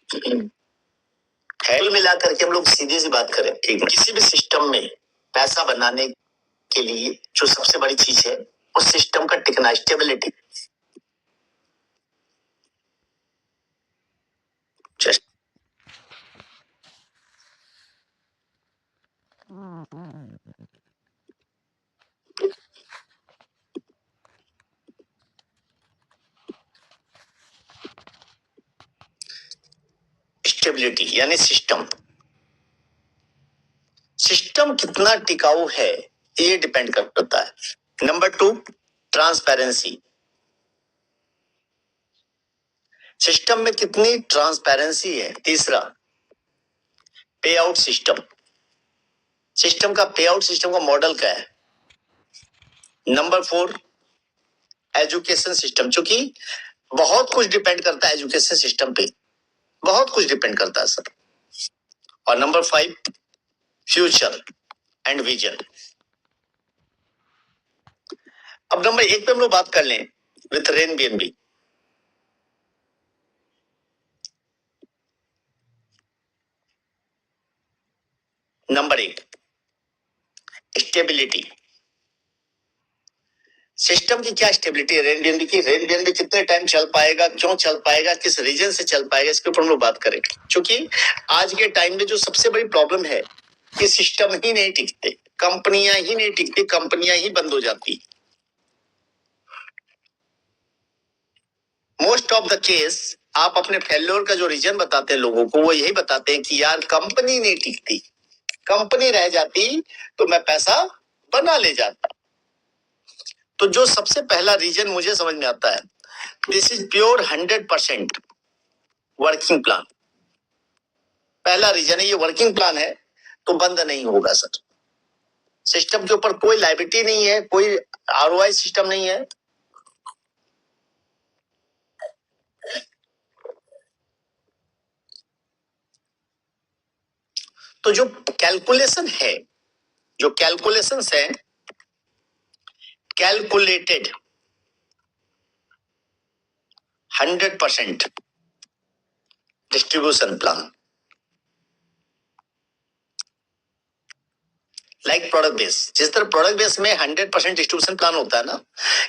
है। कुल मिलाकर के हम लोग सीधी सी बात करें, ठीक है, किसी भी सिस्टम में पैसा बनाने के लिए जो सबसे बड़ी चीज है उस सिस्टम का टिकना, स्टेबिलिटी। स्टेबिलिटी यानी सिस्टम कितना टिकाऊ है ये डिपेंड करता है। Number 2, transparency. सिस्टम में कितनी ट्रांसपेरेंसी है। तीसरा, पे आउट सिस्टम। सिस्टम का मॉडल क्या है। नंबर 4, एजुकेशन सिस्टम, चूंकि बहुत कुछ डिपेंड करता है एजुकेशन सिस्टम पे, बहुत कुछ डिपेंड करता है सर। और नंबर 5, फ्यूचर एंड विजन। अब नंबर 1 पे हम लोग बात कर लें with rain BNB. Number 1, stability. System की क्या स्टेबिलिटी है रेन बीएनबी की। रेन बीएनबी कितने टाइम चल पाएगा, क्यों चल पाएगा, किस रीजन से चल पाएगा, इसके ऊपर हम लोग बात करें। क्योंकि आज के टाइम में जो सबसे बड़ी प्रॉब्लम है कि सिस्टम ही नहीं टिकते, कंपनियां ही नहीं टिकती, कंपनियां ही बंद हो जाती। मोस्ट ऑफ द केस आप अपने फेल्योर का जो रीजन बताते हैं लोगों को, वो यही बताते हैं कि यार कंपनी नहीं टिकती, कंपनी रह जाती तो मैं पैसा बना ले जाता। तो जो सबसे पहला रीजन मुझे समझ में आता है, this is pure 100% working plan. पहला रीजन है ये वर्किंग प्लान है तो बंद नहीं होगा सर। सिस्टम के ऊपर कोई लायबिलिटी नहीं है, कोई आरओआई सिस्टम नहीं है। तो जो कैलकुलेशन है, जो कैलकुलेशंस है, calculated 100% distribution plan, like product base. जिस तरह प्रोडक्ट बेस में 100% डिस्ट्रीब्यूशन प्लान होता है ना,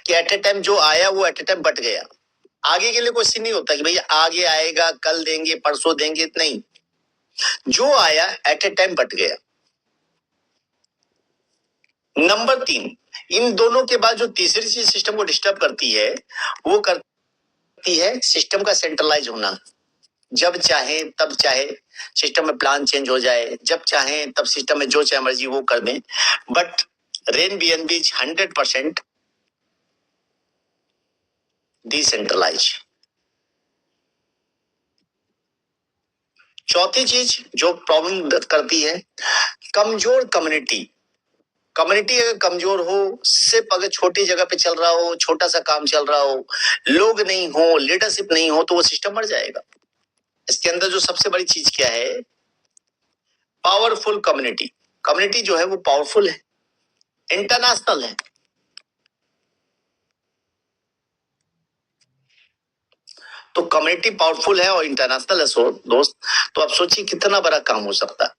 कि एट ए टाइम जो आया वो एट ए टाइम बट गया, आगे के लिए कोई सीन नहीं होता कि भैया आगे आएगा, कल देंगे, परसों देंगे, नहीं, जो आया एट ए टाइम बट गया। नंबर 3, इन दोनों के बाद जो तीसरी चीज सिस्टम को डिस्टर्ब करती है वो करती है सिस्टम का सेंट्रलाइज होना। जब चाहे तब चाहे सिस्टम में प्लान चेंज हो जाए, जब चाहे तब सिस्टम में जो चाहे मर्जी वो कर दें। But Rain BNB 100% decentralize. चौथी चीज जो प्रॉब्लम करती है, कमजोर कम्युनिटी। कम्युनिटी अगर कमजोर हो, सिर्फ अगर छोटी जगह पे चल रहा हो, छोटा सा काम चल रहा हो, लोग नहीं हो, लीडरशिप नहीं हो, तो वो सिस्टम मर जाएगा। इसके अंदर जो सबसे बड़ी चीज क्या है, पावरफुल कम्युनिटी। कम्युनिटी जो है वो पावरफुल है, इंटरनेशनल है। तो कम्युनिटी पावरफुल है और इंटरनेशनल है दोस्त, तो आप सोचिए कितना बड़ा काम हो सकता है।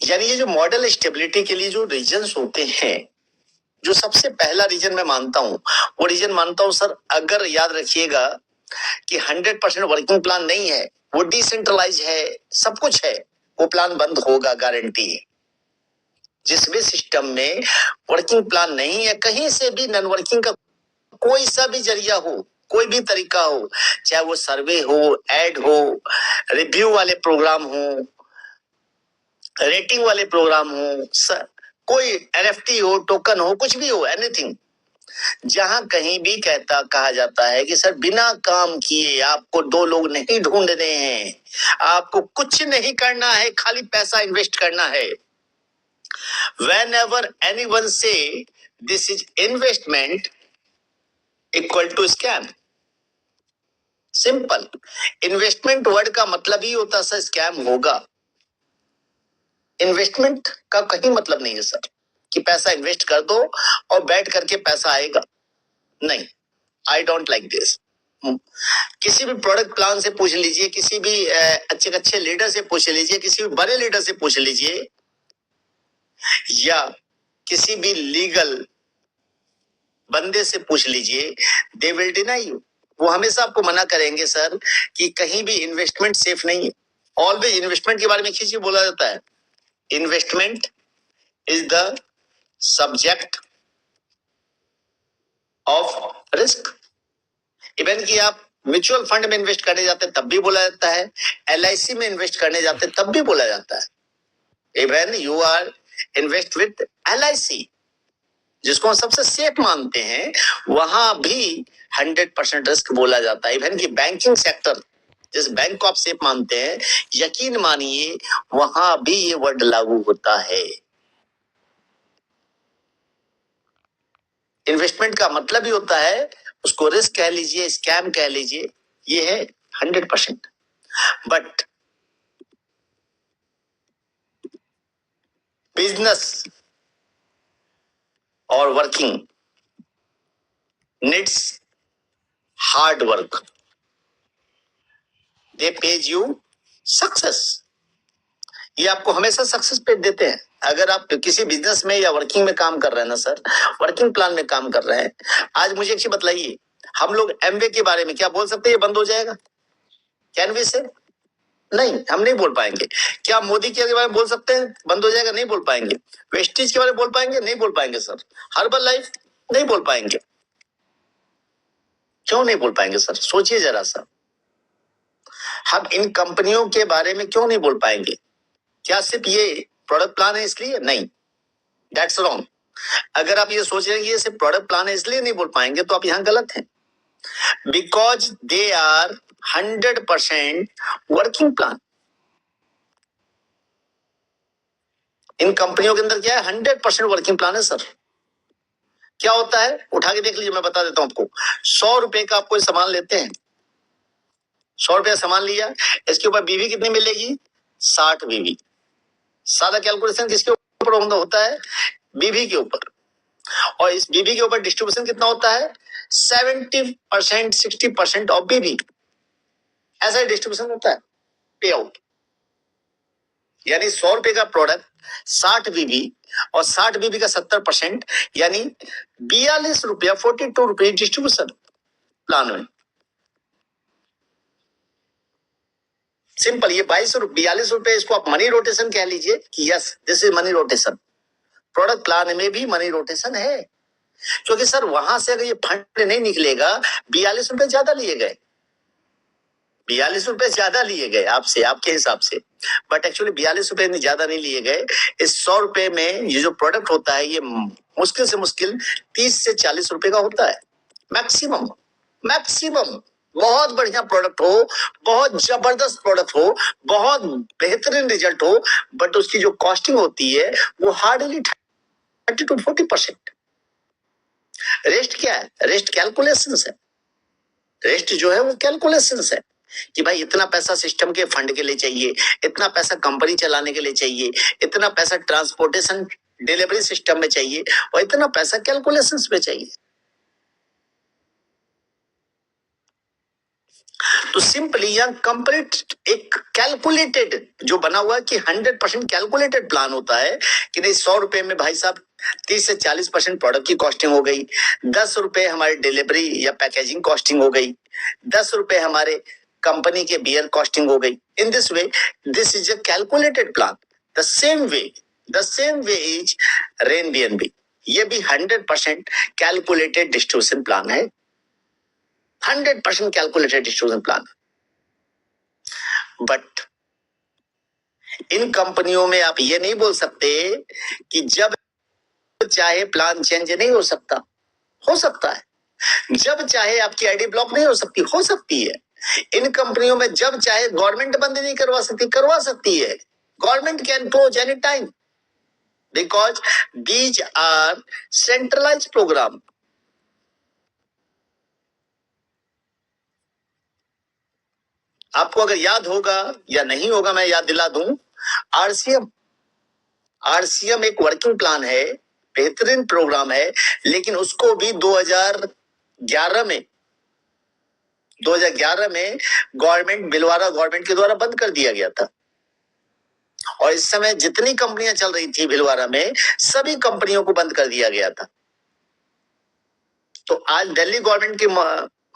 यानी ये जो मॉडल स्टेबिलिटी के लिए जो रीजंस होते हैं, जो सबसे पहला रीजन मैं मानता हूं, वो रीजन मानता हूं सर, अगर याद रखिएगा कि 100% वर्किंग प्लान नहीं है, वो डिसेंट्रलाइज है, सब कुछ है, वो प्लान बंद होगा, गारंटी है। जिस भी सिस्टम में वर्किंग प्लान नहीं है, कहीं से भी नॉन वर्किंग का कोई सा भी जरिया हो, कोई भी तरीका हो, चाहे वो सर्वे हो, एड हो, रिव्यू वाले प्रोग्राम हो, रेटिंग वाले प्रोग्राम हो, कोई एनएफटी हो, टोकन हो, कुछ भी हो, एनीथिंग, जहां कहीं भी कहा जाता है कि सर बिना काम किए आपको 2 लोग नहीं ढूंढने हैं, आपको कुछ नहीं करना है, खाली पैसा इन्वेस्ट करना है। Whenever anyone say this is investment equal to scam, simple. Investment word का मतलब ही होता है स्कैम होगा। इन्वेस्टमेंट का कहीं मतलब नहीं है सर कि पैसा इन्वेस्ट कर दो और बैठ करके पैसा आएगा, नहीं, आई डोंट लाइक दिस। किसी भी प्रोडक्ट प्लान से पूछ लीजिए, किसी भी अच्छे अच्छे लीडर से पूछ लीजिए, किसी भी बड़े लीडर से पूछ लीजिए, या किसी भी लीगल बंदे से पूछ लीजिए, दे विल डिनाई यू। वो हमेशा आपको मना करेंगे सर कि कहीं भी इन्वेस्टमेंट सेफ नहीं है। ऑलवेज इन्वेस्टमेंट के बारे में किसी बोला जाता है, investment is the subject of risk. Even कि आप म्यूचुअल फंड में इन्वेस्ट करने जाते हैं तब भी बोला जाता है, LIC में इन्वेस्ट करने जाते हैं तब भी बोला जाता है। Even you are invest with LIC, जिसको हम सबसे सेफ मानते हैं, वहां भी 100% रिस्क बोला जाता है। इवन कि बैंकिंग सेक्टर, जिस बैंक को आप सेफ मानते हैं, यकीन मानिए वहां भी ये वर्ड लागू होता है। इन्वेस्टमेंट का मतलब ही होता है, उसको रिस्क कह लीजिए, स्कैम कह लीजिए, ये है 100%। बट बिजनेस और working needs hard work, they page you success. ये आपको हमेशा सक्सेस पे देते हैं। अगर आप किसी बिजनेस में या वर्किंग में काम कर रहे हैं ना सर, वर्किंग प्लान में काम कर रहे हैं, आज मुझे एक चीज बताइए, हम लोग एमवे के बारे में क्या बोल सकते हैं, ये बंद हो जाएगा? कैन वी से? नहीं, हम नहीं बोल पाएंगे। क्या मोदी के बारे में बोल सकते हैं बंद हो जाएगा? नहीं बोल पाएंगे। वेस्टीज के बारे में बोल पाएंगे? नहीं बोल पाएंगे सर। हर्बल लाइफ नहीं बोल पाएंगे। क्यों नहीं बोल पाएंगे सर? सोचिए जरा सा, हम इन कंपनियों के बारे में क्यों नहीं बोल पाएंगे? क्या सिर्फ ये प्रोडक्ट प्लान है इसलिए? नहीं, दैट्स रॉन्ग। अगर आप ये सोच रहे हैं कि ये सिर्फ प्रोडक्ट प्लान है इसलिए नहीं बोल पाएंगे, तो आप यहां गलत हैं। Because they are 100% working plan. इन कंपनियों के अंदर क्या है? 100% वर्किंग प्लान है सर। क्या होता है, उठा के देख लीजिए, मैं बता देता हूं आपको। 100 रुपए का आप कोई सामान लेते हैं, 100 रुपए का सामान लिया, इसके ऊपर बीवी कितनी मिलेगी? 60 बीवी। सादा कैलकुलेशन किसके ऊपर होता है? बीवी के ऊपर। और इस बीवी के ऊपर डिस्ट्रीब्यूशन कितना होता है? 70%, 60% ऑफ बीवी। ऐसा डिस्ट्रीब्यूशन होता है, पे आउट। यानी 100 रुपए का प्रोडक्ट 60 बीबी और 60 बीबी का 70%, यानी 42 रुपया, 42 रुपये डिस्ट्रीब्यूशन प्लान में। सिंपल, ये 42 रुपए, इसको आप मनी रोटेशन कह लीजिए कि yes this is money rotation. Product plan में भी मनी रोटेशन है, क्योंकि सर वहां से अगर ये फंड नहीं निकलेगा, 42 रुपए ज्यादा लिए गए, 42 रुपए ज्यादा लिए गए आपसे, आपके हिसाब से, बट एक्चुअली 42 रुपए ज्यादा नहीं लिए गए। इस 100 रुपए में ये जो प्रोडक्ट होता है, ये मुश्किल से मुश्किल 30 से 40 रुपए का होता है, मैक्सिमम। मैक्सिमम बहुत बढ़िया प्रोडक्ट हो, बहुत जबरदस्त प्रोडक्ट हो, बहुत बेहतरीन रिजल्ट हो, बट उसकी जो कॉस्टिंग होती है वो हार्डली 30 to 40%। रेस्ट क्या है? रेस्ट कैलकुलेशन है। रेस्ट जो है वो कैलकुलेशन है कि भाई इतना पैसा सिस्टम के फंड के लिए चाहिए, इतना पैसा कंपनी चलाने के लिए चाहिए, इतना पैसा ट्रांसपोर्टेशन डिलीवरी सिस्टम में चाहिए, और इतना पैसा कैलकुलेशंस में चाहिए। तो सिंपली यह कंप्लीट एक कैलकुलेटेड जो बना हुआ है कि 100% कैलकुलेटेड प्लान होता है कि नहीं, 100 रुपए में भाई साहब 30 से 40% प्रोडक्ट की कॉस्टिंग हो गई, 10 रुपए हमारी डिलीवरी या पैकेजिंग कॉस्टिंग हो गई, 10 रुपए हमारे कंपनी के बियर कॉस्टिंग हो गई। In this way this is a calculated plan. The same way is rain BNB, ये भी 100% कैलकुलेटेड डिस्ट्रीब्यूशन प्लान है, 100% calculated distribution plan. But in कंपनियों में आप ये नहीं बोल सकते कि जब चाहे प्लान चेंज नहीं हो सकता। हो सकता है। जब चाहे आपकी आईडी ब्लॉक नहीं हो सकती, हो सकती है। इन कंपनियों में जब चाहे गवर्नमेंट बंद नहीं करवा सकती, करवा सकती है। Government can close any time because these are centralize program. आपको अगर याद होगा या नहीं होगा, मैं याद दिला दूं, RCM आरसीएम एक वर्किंग प्लान है, बेहतरीन प्रोग्राम है, लेकिन उसको भी 2011 में गवर्नमेंट, भिलवाड़ा गवर्नमेंट के द्वारा बंद कर दिया गया था। और इस समय जितनी कंपनियां चल रही थी भिलवाड़ा में, सभी कंपनियों को बंद कर दिया गया था। तो आज दिल्ली गवर्नमेंट की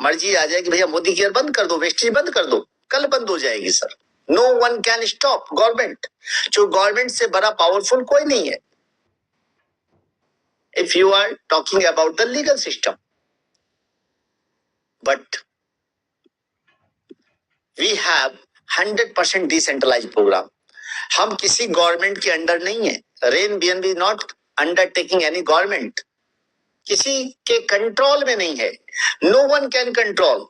मर्जी आ जाए कि भैया मोदी केयर बंद कर दो, वेस्टेज बंद कर दो, कल बंद हो जाएगी sir. No one can stop government. जो गवर्नमेंट से बड़ा पावरफुल कोई नहीं है, if you are talking about the legal system. But we have 100% decentralize program. हम किसी गवर्नमेंट के अंडर नहीं है। Rain BNB not undertaking any government, किसी के कंट्रोल में नहीं है। नो वन कैन कंट्रोल,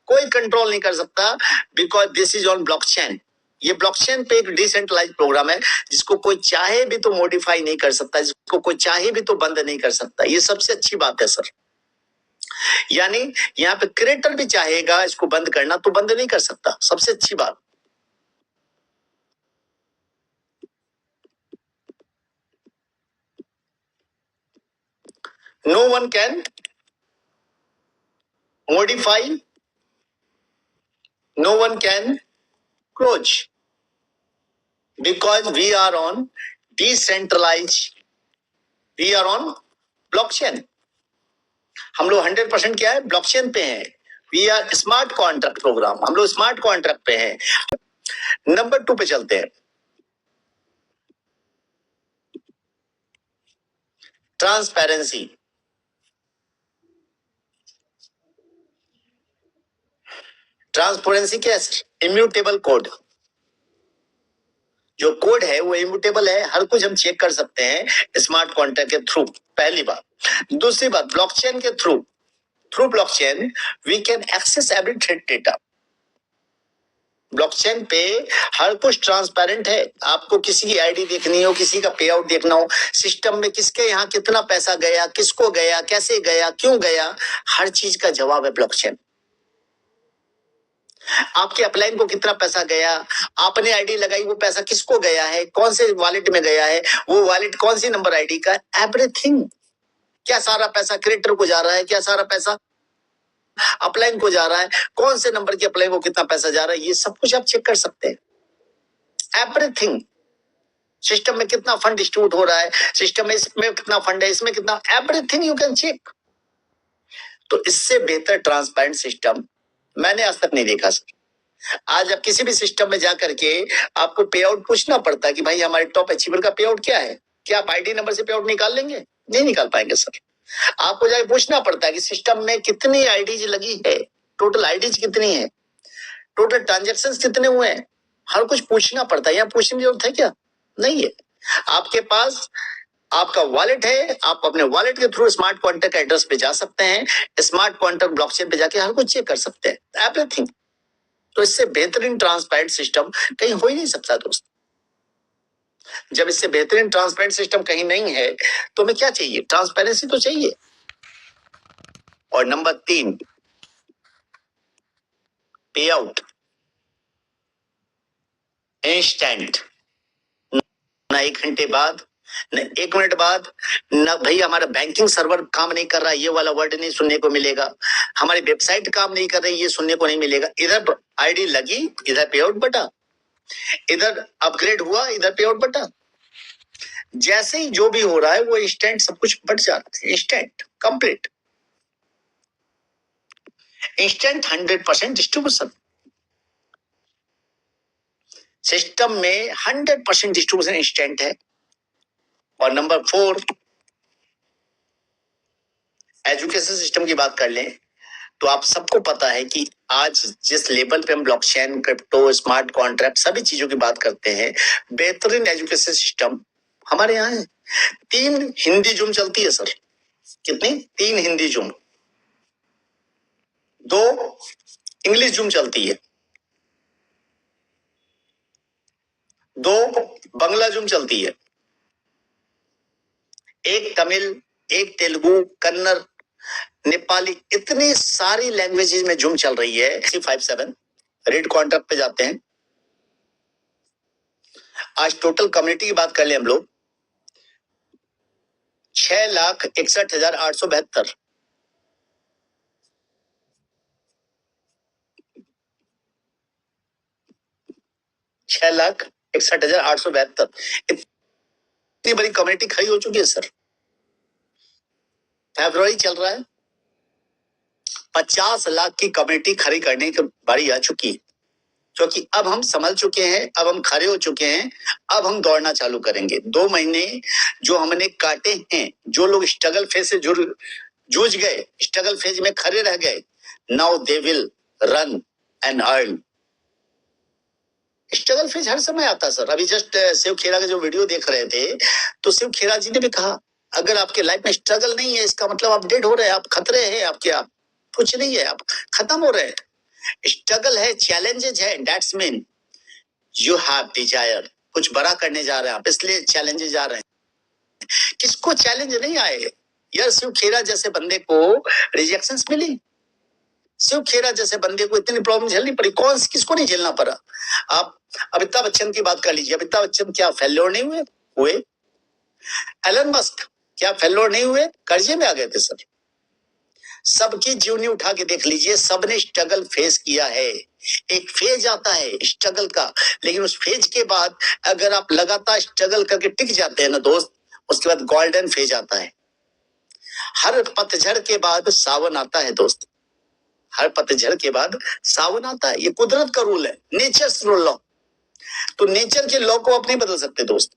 कोई कंट्रोल नहीं कर सकता, because this is on blockchain. ये ब्लॉकचेन पे एक डिसेंट्रलाइज प्रोग्राम है, जिसको कोई चाहे भी तो मॉडिफाई नहीं कर सकता, जिसको कोई चाहे भी तो बंद नहीं कर सकता। ये सबसे अच्छी बात है सर। यानी यहाँ पे क्रिएटर भी चाहेगा इसको बंद करना तो बंद नहीं कर सकता, सबसे अच्छी बात। No one can modify, no one can close, because we are on decentralized, we are on blockchain। हम लोग 100% क्या है, ब्लॉकचेन पे हैं। We are smart contract program, हम लोग स्मार्ट कॉन्ट्रैक्ट पे हैं। नंबर 2 पे चलते हैं, ट्रांसपेरेंसी। ट्रांसपेरेंसी क्या है? Immutable code. जो कोड है वो इम्यूटेबल है, हर कुछ हम चेक कर सकते हैं स्मार्ट कॉन्ट्रैक्ट के थ्रू, पहली बात। दूसरी बात, ब्लॉकचेन के through blockchain we can access every thread data. Blockchain पे हर कुछ ट्रांसपेरेंट है। आपको किसी की आईडी देखनी हो, किसी का पे आउट देखना हो, सिस्टम में किसके यहाँ कितना पैसा गया, किसको गया, कैसे गया, क्यों गया, हर चीज का जवाब है ब्लॉकचेन। आपके अपलाइन को कितना पैसा गया, आपने आईडी लगाई, वो पैसा किसको गया है, कौन से वॉलेट में गया है, वो वॉलेट कौन सी नंबर आईडी का, एवरीथिंग। क्या सारा पैसा क्रिएटर को जा रहा है, क्या सारा पैसा अपलाइन को जा रहा है, कौन से नंबर के अपलाइन को कितना पैसा जा रहा है, ये सब कुछ आप चेक कर सकते हैं। एवरीथिंग, सिस्टम में कितना फंड डिस्ट्रीब्यूट हो रहा है, सिस्टम में इसमें कितना फंड है, इसमें कितना, एवरीथिंग यू कैन चेक। तो इससे बेहतर ट्रांसपेरेंट सिस्टम मैंने आज तक नहीं देखा सर। आज आप किसी भी सिस्टम में जाकर के आपको पे आउट पूछना पड़ता है कि भाई हमारे टॉप अचीवर का पे आउट क्या है, क्या आप आईडी नंबर से पे आउट निकाल लेंगे? नहीं निकाल पाएंगे सर। आपको जाके पूछना पड़ता है कि सिस्टम में कितनी आईडीज लगी है, टोटल आईडीज कितनी है, टोटल ट्रांजेक्शंस कितने हुए हैं, हर कुछ पूछना पड़ता है। यहाँ पूछने की जरूरत है क्या? नहीं है। आपके पास आपका वॉलेट है, आप अपने वॉलेट के थ्रू स्मार्ट कॉन्टैक्ट एड्रेस पे जा सकते हैं, स्मार्ट कॉन्टैक्ट ब्लॉकचेन पे जाके हर कुछ चेक कर सकते हैं, एवरीथिंग। तो इससे बेहतरीन ट्रांसपेरेंट सिस्टम कहीं हो ही नहीं सकता दोस्त। जब इससे बेहतरीन ट्रांसपेरेंट सिस्टम कहीं नहीं है तो हमें क्या चाहिए? ट्रांसपेरेंसी तो चाहिए। और नंबर 3, पे आउट इंस्टेंट, ना 1 घंटे बाद, न 1 मिनट बाद, न भाई हमारा बैंकिंग सर्वर काम नहीं कर रहा, ये वाला वर्ड नहीं सुनने को मिलेगा, हमारी वेबसाइट काम नहीं कर रही, ये सुनने को नहीं मिलेगा। इधर आईडी लगी, इधर पे आउट बटा, इधर अपग्रेड हुआ, इधर पे आउट बटा। जैसे ही जो भी हो रहा है वो इंस्टेंट सब कुछ बढ़ जाता है, instant complete, instant 100% distribution. System में 100% डिस्ट्रीब्यूशन इंस्टेंट है। और नंबर 4, एजुकेशन सिस्टम की बात कर लें तो आप सबको पता है कि आज जिस लेवल पे हम ब्लॉकचेन, क्रिप्टो, स्मार्ट कॉन्ट्रैक्ट सभी चीजों की बात करते हैं, बेहतरीन एजुकेशन सिस्टम हमारे यहाँ है। 3 हिंदी जूम चलती है सर। कितनी? 3 हिंदी जूम, 2 इंग्लिश जूम चलती है, 2 बंगला जूम चलती है, 1 तमिल, 1 तेलुगु, कन्नड़, नेपाली, इतनी सारी लैंग्वेजेस में जूम चल रही है। 57 रेड कॉन्ट्रैक्ट पे जाते हैं। आज टोटल कम्युनिटी की बात कर ले हम लोग 6,61,872। 6,61,872 इतनी बड़ी कम्युनिटी खड़ी हो चुकी है सर। फरवरी चल रहा है, 50 लाख की कम्युनिटी खड़ी करने की बारी आ चुकी है, क्योंकि अब हम संभल चुके हैं, अब हम खड़े हो चुके हैं, अब हम दौड़ना चालू करेंगे। 2 महीने जो हमने काटे हैं, जो लोग स्ट्रगल फेज से जूझ गए, स्ट्रगल फेज में खड़े रह गए, now they will run and earn. Struggle phase हर समय आता सर। अभी जस्ट शिव खेरा का जो वीडियो देख रहे थे, तो शिव खेरा जी ने भी कहा, अगर आपके लाइफ में स्ट्रगल नहीं है, इसका मतलब आप डेड हो रहे हैं, आप खतरे हैं, आपके आप कुछ नहीं है, आप खत्म हो रहे हैं। स्ट्रगल है, चैलेंजेस है, that's mean you have Dzire, कुछ बड़ा करने जा रहे हैं आप, इसलिए चैलेंजेस जा रहे हैं। किसको चैलेंज नहीं आए यार? शिव खेरा जैसे बंदे को रिजेक्शंस मिली, शिव खेरा जैसे बंदे को इतनी प्रॉब्लम झेलनी पड़ी, कौन किसको नहीं झेलना पड़ा? आप अमिताभ बच्चन की बात कर लीजिए, अमिताभ बच्चन क्या फेल्योर नहीं हुए? एलन मस्क क्या फेल्योर नहीं हुए? कर्जे में आ गए थे सर। सबकी जीवनी उठा के देख लीजिए, सबने स्ट्रगल फेस किया है। एक फेज आता है स्ट्रगल का, लेकिन उस फेज के बाद अगर आप लगातार स्ट्रगल करके टिक जाते हैं ना दोस्त, उसके बाद गोल्डन फेज आता है। हर पतझड़ के बाद सावन आता है दोस्त, हर पतझड़ के बाद सावन आता है। ये कुदरत का रूल है, नेचर्स रूल लॉ। तो नेचर के लॉ को आप नहीं बदल सकते दोस्त।